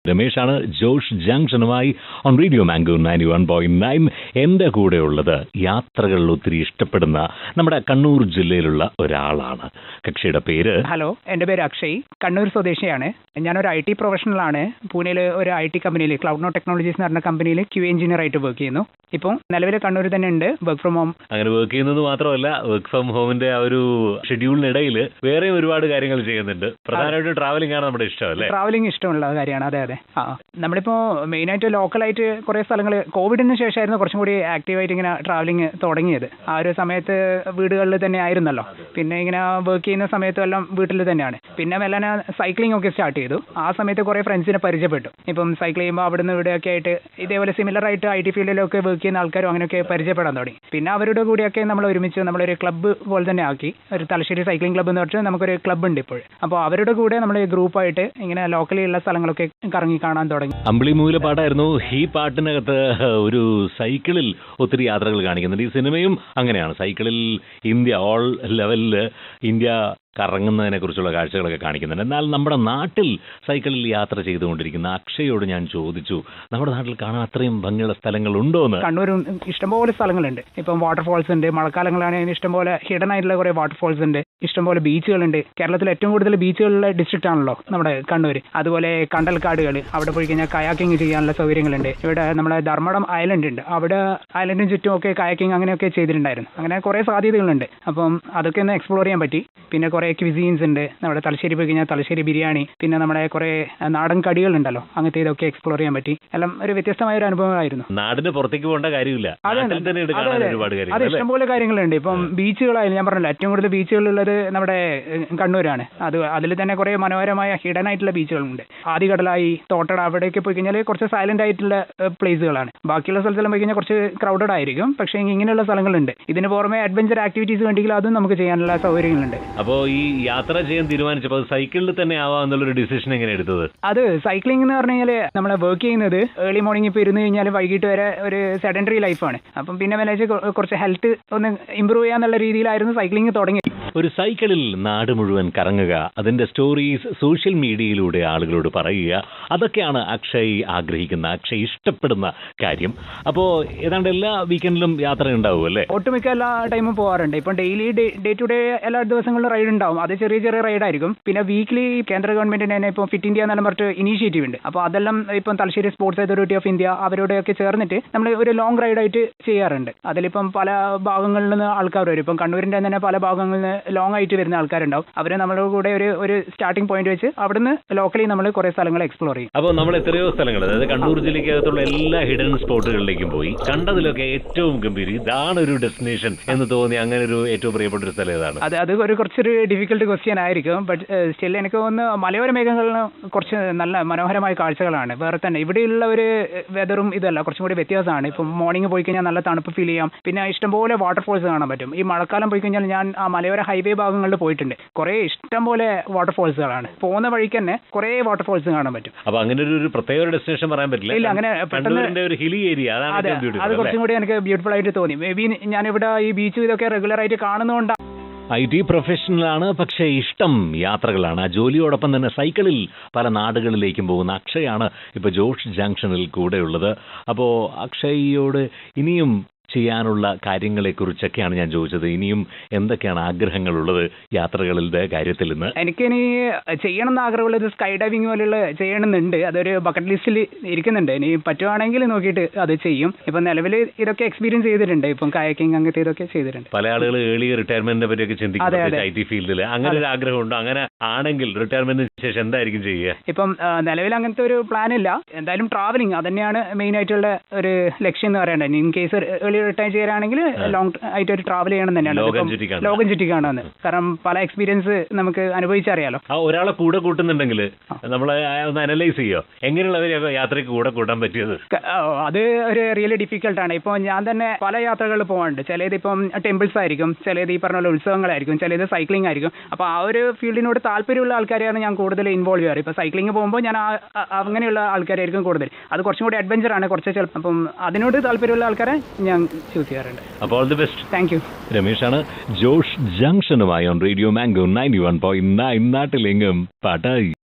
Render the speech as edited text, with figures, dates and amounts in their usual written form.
രമേശാണ് ജോഷ് ജംഗ്ഷനുമായി on Radio Mango 91.9. എൻ്റെ കൂടെയുള്ളത് യാത്രകൾ ഒത്തിരി ഇഷ്ടപ്പെടുന്ന നമ്മുടെ കണ്ണൂർ ജില്ലയിലുള്ള ഒരാളാണ്. കക്ഷിയുടെ പേര്? ഹലോ, എൻ്റെ പേര് അക്ഷയ്, കണ്ണൂർ സ്വദേശിയാണ്. ഞാനൊരു IT പ്രൊഫഷണലാണ്. പൂനെയിൽ ഒരു IT കമ്പനിയിൽ, ക്ലൗഡ് നോ ടെക്നോളജീസ് എന്ന് പറഞ്ഞ കമ്പനിയിൽ QA എഞ്ചിനീയർ ആയിട്ട് വർക്ക് ചെയ്യുന്നു. ഇപ്പം നിലവിൽ കണ്ണൂർ തന്നെ ഉണ്ട്, വർക്ക് ഫ്രം ഹോം. അങ്ങനെ വർക്ക് ചെയ്യുന്നത് മാത്രമല്ല, വർക്ക് ഫ്രം ഹോമിന്റെ ആ ഒരു ഷെഡ്യൂളിനിടയിൽ വേറെയും ഒരുപാട് കാര്യങ്ങൾ ചെയ്യുന്നുണ്ട്. പ്രധാനമായിട്ടും ട്രാവലിംഗ് ആണ് നമ്മുടെ ഇഷ്ടം, അല്ലേ? ട്രാവലിംഗ് ഇഷ്ടമുള്ള കാര്യമാണ്. അതെ. നമ്മളിപ്പോൾ മെയിനായിട്ട് ലോക്കലായിട്ട് കുറേ സ്ഥലങ്ങൾ കോവിഡിന് ശേഷമായിരുന്നു കുറച്ചും കൂടി ആക്റ്റീവായിട്ട് ഇങ്ങനെ ട്രാവലിംഗ് തുടങ്ങിയത്. ആ ഒരു സമയത്ത് വീടുകളിൽ തന്നെ ആയിരുന്നല്ലോ. പിന്നെ ഇങ്ങനെ വർക്ക് ചെയ്യുന്ന സമയത്തും എല്ലാം വീട്ടിൽ തന്നെയാണ്. പിന്നെ മെല്ലനെ സൈക്ലിംഗ് ഒക്കെ സ്റ്റാർട്ട് ചെയ്തു. ആ സമയത്ത് കുറേ ഫ്രണ്ട്സിനെ പരിചയപ്പെട്ടു. ഇപ്പം സൈക്കിൾ ചെയ്യുമ്പോൾ അവിടുന്ന് ഇവിടെയൊക്കെ ആയിട്ട് ഇതേപോലെ സിമിലർ ആയിട്ട് IT ഫീൽഡിലൊക്കെ വർക്ക് ചെയ്യുന്ന ആൾക്കാരും അങ്ങനെയൊക്കെ പരിചയപ്പെടാൻ തുടങ്ങി. പിന്നെ അവരുടെ കൂടെയൊക്കെ നമ്മൾ ഒരുമിച്ച് നമ്മളൊരു ക്ലബ്ബ് പോലെ തന്നെ ആക്കി. ഒരു തലശ്ശേരി സൈക്ലിംഗ് ക്ലബ്ബ് എന്ന് പറഞ്ഞാൽ നമുക്കൊരു ക്ലബ്ബ് ഉണ്ട് ഇപ്പോൾ. അപ്പോൾ അവരുടെ കൂടെ നമ്മൾ ഗ്രൂപ്പായിട്ട് ഇങ്ങനെ ലോക്കലിലുള്ള സ്ഥലങ്ങളൊക്കെ കറങ്ങി കാണാൻ തുടങ്ങി. അമ്പിളിമൂല പാട്ടായിരുന്നു. ഈ പാട്ടിനകത്ത് ഒരു സൈക്കിളിൽ ഒത്തിരി യാത്രകൾ കാണിക്കുന്നുണ്ട്. ഈ സിനിമയും അങ്ങനെയാണ്. സൈക്കിളിൽ ഇന്ത്യ ഓൾ ലെവലിൽ ഇന്ത്യ കറങ്ങുന്നതിനെ കുറിച്ചുള്ള കാഴ്ചകളൊക്കെ കാണിക്കുന്നുണ്ട്. എന്നാൽ നമ്മുടെ നാട്ടിൽ സൈക്കിളിൽ യാത്ര ചെയ്തുകൊണ്ടിരിക്കുന്ന അക്ഷയോട് ഞാൻ ചോദിച്ചു, നമ്മുടെ നാട്ടിൽ കാണാൻ അത്രയും ഭംഗിയുള്ള സ്ഥലങ്ങളുണ്ടോ എന്ന്. കണ്ണൂരും ഇഷ്ടംപോലെ സ്ഥലങ്ങളുണ്ട്. ഇപ്പം വാട്ടർഫോൾസ് ഉണ്ട്. മഴക്കാലങ്ങളാണെങ്കിൽ ഇഷ്ടംപോലെ ഹിഡൻ ആയിട്ടുള്ള കുറേ വാട്ടർഫോൾസ് ഉണ്ട്. ഇഷ്ടംപോലെ ബീച്ചുകളുണ്ട്. കേരളത്തിൽ ഏറ്റവും കൂടുതൽ ബീച്ചുകളുള്ള ഡിസ്ട്രിക്റ്റ് ആണല്ലോ നമ്മുടെ കണ്ണൂർ. അതുപോലെ കണ്ടൽക്കാടുകൾ, അവിടെ പോയി കഴിഞ്ഞാൽ കയാക്കിങ് ചെയ്യാനുള്ള സൗകര്യങ്ങളുണ്ട്. ഇവിടെ നമ്മുടെ ധർമ്മടം ഐലൻഡ് ഉണ്ട്. അവിടെ ഐലൻഡിന് ചുറ്റും ഒക്കെ കയാക്കിങ് അങ്ങനെയൊക്കെ ചെയ്തിട്ടുണ്ടായിരുന്നു. അങ്ങനെ കുറേ സാധ്യതകളുണ്ട്. അപ്പം അതൊക്കെ ഒന്ന് എക്സ്പ്ലോർ ചെയ്യാൻ പറ്റി. പിന്നെ കുറേ ക്വിസീൻസ് ഉണ്ട്. നമ്മുടെ തലശ്ശേരി പോയി കഴിഞ്ഞാൽ തലശ്ശേരി ബിരിയാണി, പിന്നെ നമ്മുടെ കുറേ നാടൻ കടികളുണ്ടല്ലോ, അങ്ങനത്തെ ഇതൊക്കെ എക്സ്പ്ലോർ ചെയ്യാൻ പറ്റി. എല്ലാം ഒരു വ്യത്യസ്തമായ ഒരു അനുഭവമായിരുന്നു. നാടിന് പുറത്തേക്ക് പോകേണ്ട കാര്യമില്ല. അത് ഇഷ്ടംപോലെ കാര്യങ്ങളുണ്ട്. ഇപ്പം ബീച്ചുകളായാലും ഞാൻ പറഞ്ഞല്ലോ, ഏറ്റവും കൂടുതൽ ബീച്ചുകളുള്ളത് നമ്മുടെ കണ്ണൂരാണ്. അതിൽ തന്നെ കുറേ മനോഹരമായ ഹിഡൻ ആയിട്ടുള്ള ബീച്ചുകളുണ്ട്. ആദികടലായി, തോട്ടട, അവിടെയൊക്കെ പോയി കഴിഞ്ഞാൽ കുറച്ച് സൈലന്റ് ആയിട്ടുള്ള പ്ലേസുകളാണ്. ബാക്കിയുള്ള സ്ഥലത്തെല്ലാം പോയി കഴിഞ്ഞാൽ കുറച്ച് ക്രൗഡഡ് ആയിരിക്കും. പക്ഷേ ഇങ്ങനെയുള്ള സ്ഥലങ്ങളുണ്ട്. ഇതിന് പുറമെ അഡ്വഞ്ചർ ആക്ടിവിറ്റീസ് വേണ്ടെങ്കിൽ അതും നമുക്ക് ചെയ്യാനുള്ള സൗകര്യങ്ങളുണ്ട്. അപ്പോൾ ഈ യാത്ര ചെയ്യാൻ തീരുമാനിച്ചപ്പോൾ സൈക്കിളിൽ തന്നെ ആവാം എന്നുള്ളൊരു ഡിസിഷൻ എങ്ങനെ എടുത്തത്? അത് സൈക്ലിംഗ് എന്ന് പറഞ്ഞു കഴിഞ്ഞാൽ നമ്മൾ വർക്ക് ചെയ്യുന്നത് ഏർലി മോർണിംഗ് ഇപ്പോൾ ഇരുന്ന് കഴിഞ്ഞാൽ വൈകിട്ട് വരെ ഒരു സെഡൻഡറി ലൈഫാണ്. അപ്പം പിന്നെ മാനേജ് കുറച്ച് ഹെൽത്ത് ഒന്ന് ഇമ്പ്രൂവ് ചെയ്യാന്നുള്ള രീതിയിലായിരുന്നു സൈക്ലിംഗ് തുടങ്ങി. ഒരു സൈക്കിളിൽ നാട് മുഴുവൻ കറങ്ങുക, അതിന്റെ സ്റ്റോറീസ് സോഷ്യൽ മീഡിയയിലൂടെ ആളുകളോട് പറയുക, അതൊക്കെയാണ് അക്ഷയ് ആഗ്രഹിക്കുന്ന, അക്ഷയ് ഇഷ്ടപ്പെടുന്ന കാര്യം. അപ്പോൾ ഏതാണ്ട് എല്ലാ വീക്കെൻഡിലും യാത്ര ഉണ്ടാവും, അല്ലേ? ഒട്ടുമിക്ക എല്ലാ ടൈമും പോകാറുണ്ട്. ഇപ്പം ഡെയിലി ഡേ ടു ഡേ എല്ലാ ദിവസങ്ങളിലും റൈഡ് ഉണ്ടാവും. അത് ചെറിയ ചെറിയ റൈഡായിരിക്കും. പിന്നെ വീക്ക്ലി കേന്ദ്ര ഗവൺമെന്റിന് തന്നെ ഇപ്പോൾ ഫിറ്റ് ഇന്ത്യ എന്നെല്ലാം പറഞ്ഞിട്ട് ഇനീഷ്യേറ്റീവ് ഉണ്ട്. അപ്പോൾ അതെല്ലാം ഇപ്പം Thalassery sports authority of India അവരോടൊക്കെ ചേർന്നിട്ട് നമ്മൾ ഒരു ലോങ് റൈഡായിട്ട് ചെയ്യാറുണ്ട്. അതിലിപ്പം പല ഭാഗങ്ങളിൽ നിന്ന് ആൾക്കാർ വരും. ഇപ്പം കണ്ണൂരിൻ്റെ തന്നെ പല ഭാഗങ്ങളിൽ നിന്ന് ലോങ് ആയിട്ട് വരുന്ന ആൾക്കാരുണ്ടാവും. അവർ നമ്മുടെ കൂടെ ഒരു സ്റ്റാർട്ടിംഗ് പോയിന്റ് വെച്ച് അവിടുന്ന് ലോക്കലി നമ്മൾ കുറേ സ്ഥലങ്ങൾ എക്സ്പ്ലോർ ചെയ്യും. അപ്പോൾ നമ്മൾ എത്രയോ സ്ഥലങ്ങൾ, അതായത് കണ്ണൂർ ജില്ലയ്ക്കകത്തുള്ള എല്ലാ ഹിഡൻ സ്പോട്ടുകളിലേക്കും പോയി. കണ്ടതിലൊക്കെ ഏറ്റവും ഗംഭീരം, ഇതാണ് ഒരു ഡെസ്റ്റിനേഷൻ എന്ന് തോന്നി അങ്ങനെ ഒരു ഏറ്റവും പ്രിയപ്പെട്ട ഒരു സ്ഥലം ഏതാണ്? അത് കുറച്ചൊരു ഡിഫിക്കൽട്ട് ക്വസ്റ്റ്യൻ ആയിരിക്കും. ബട്ട് സ്റ്റിൽ എനിക്ക് തോന്നുന്നു മലയോര മേഖലകളിൽ കുറച്ച് നല്ല മനോഹരമായ കാഴ്ചകളാണ്. വേറെ തന്നെ ഇവിടെയുള്ള ഒരു വെതറും ഇതല്ല, കുറച്ചും കൂടി വ്യത്യാസമാണ്. ഇപ്പം മോർണിംഗ് പോയി കഴിഞ്ഞാൽ നല്ല തണുപ്പ് ഫീൽ ചെയ്യാം. പിന്നെ ഇഷ്ടംപോലെ വാട്ടർഫോൾസ് കാണാൻ പറ്റും. ഈ മഴക്കാലം പോയി കഴിഞ്ഞാൽ ഞാൻ ആ മലയോര ഹൈവേ ഭാഗങ്ങളിൽ പോയിട്ടുണ്ട്. കുറേ ഇഷ്ടംപോലെ വാട്ടർഫോൾസുകളാണ്. പോകുന്ന വഴിക്ക് തന്നെ കുറേ വാട്ടർഫോൾസ് കാണാൻ പറ്റും. അപ്പൊ അങ്ങനെ ഒരു പ്രത്യേക ഡെസ്റ്റിനേഷൻ പറയാൻ പറ്റില്ല. ഇല്ല, അങ്ങനെ പെട്ടെന്ന് ഒരു ഹിലി ഏരിയ, അത് കുറച്ചും കൂടി എനിക്ക് ബ്യൂട്ടിഫുൾ ആയിട്ട് തോന്നി. മേ ബി ഞാനിവിടെ ഈ ബീച്ച് ഇതൊക്കെ റെഗുലർ ആയിട്ട് കാണുന്നതുകൊണ്ടാണ്. IT പ്രൊഫഷണലാണ്, പക്ഷേ ഇഷ്ടം യാത്രകളാണ്. ആ ജോലിയോടൊപ്പം തന്നെ സൈക്കിളിൽ പല നാടുകളിലേക്കും പോകുന്ന അക്ഷയാണ് ഇപ്പോൾ ജോഷ് ജംഗ്ഷനിൽ കൂടെയുള്ളത്. അപ്പോൾ അക്ഷയോട് ഇനിയും ചെയ്യാനുള്ള കാര്യങ്ങളെക്കുറിച്ചൊക്കെയാണ് ഞാൻ ചോദിച്ചത്. ഇനിയും എന്തൊക്കെയാണ് ആഗ്രഹങ്ങളുള്ളത് യാത്രകളുടെ കാര്യത്തിൽ നിന്ന്? എനിക്കിനി ചെയ്യണമെന്ന് ആഗ്രഹമുള്ളത് സ്കൈ ഡൈവിംഗ് പോലെയുള്ള ചെയ്യണമെന്നുണ്ട്. അതൊരു ബക്കറ്റ് ലിസ്റ്റിൽ ഇരിക്കുന്നുണ്ട്. ഇനി പറ്റുവാണെങ്കിൽ നോക്കിയിട്ട് അത് ചെയ്യും. ഇപ്പം നിലവിൽ ഇതൊക്കെ എക്സ്പീരിയൻസ് ചെയ്തിട്ടുണ്ട്. ഇപ്പം കയാക്കിംഗ് അങ്ങനത്തെ ഇതൊക്കെ ചെയ്തിട്ടുണ്ട്. പല ആളുകൾ ഏർലി റിട്ടയർമെന്റിനെ പറ്റിയൊക്കെ ചിന്തിക്കും IT ഫീൽഡിൽ. അങ്ങനെ ഒരു ആഗ്രഹമുണ്ടോ? അങ്ങനെ ആണെങ്കിൽ റിട്ടയർമെന്റിന് ശേഷം എന്തായിരിക്കും ചെയ്യുക? ഇപ്പം നിലവിൽ അങ്ങനത്തെ ഒരു പ്ലാൻ ഇല്ല. എന്തായാലും ട്രാവലിംഗ് അതന്നെയാണ് മെയിൻ ആയിട്ടുള്ള ഒരു ലക്ഷ്യം എന്ന് പറയേണ്ടത്. ഇൻ കേസ് റിട്ടയർ ചെയ്യാനാണെങ്കിൽ ലോങ് ആയിട്ട് ഒരു ട്രാവൽ ചെയ്യണം തന്നെയാണ്. ലോകം ചുറ്റിക്കാണെന്ന്. കാരണം പല എക്സ്പീരിയൻസ് നമുക്ക് അനുഭവിച്ചറിയാലോ. ഒരാളെ കൂടെ കൂട്ടുന്നുണ്ടെങ്കിൽ നമ്മളെ ഒന്ന് അനലൈസ് ചെയ്യോ, എങ്ങനെയുള്ളവരെ യാത്രയ്ക്ക് കൂടെ കൂട്ടാൻ പറ്റിയത്? അത് ഒരു റിയലി ഡിഫിക്കൽട്ടാണ്. ഇപ്പോൾ ഞാൻ തന്നെ പല യാത്രകളിൽ പോകാറുണ്ട്. ചിലത് ഇപ്പം ടെമ്പിൾസ് ആയിരിക്കും, ചിലത് ഈ പറഞ്ഞ പോലെ ഉത്സവങ്ങളായിരിക്കും, ചിലത് സൈക്ലിംഗ് ആയിരിക്കും. അപ്പോൾ ആ ഒരു ഫീൽഡിനോട് താല്പര്യമുള്ള ആൾക്കാരെയാണ് ഞാൻ കൂടുതൽ ഇൻവോൾവ് ചെയ്യാറ്. ഇപ്പോൾ സൈക്ലിംഗ് പോകുമ്പോൾ ഞാൻ അങ്ങനെയുള്ള ആൾക്കാരായിരിക്കും കൂടുതൽ. അത് കുറച്ചും കൂടി അഡ്വഞ്ചറാണ് കുറച്ച് ചിലപ്പോൾ. അപ്പം അതിനോട് താല്പര്യമുള്ള ആൾക്കാരെ ഞാൻ ചൂസ് ചെയ്യാറുണ്ട്. അപ്പോൾ all the best. Thank you. രമേശാണ് ജോഷ് ജംഗ്ഷനുമായി ഓൺ റേഡിയോ മാംഗോ 91.9. നാട്ടിലെങ്ങും പാട്ടായി.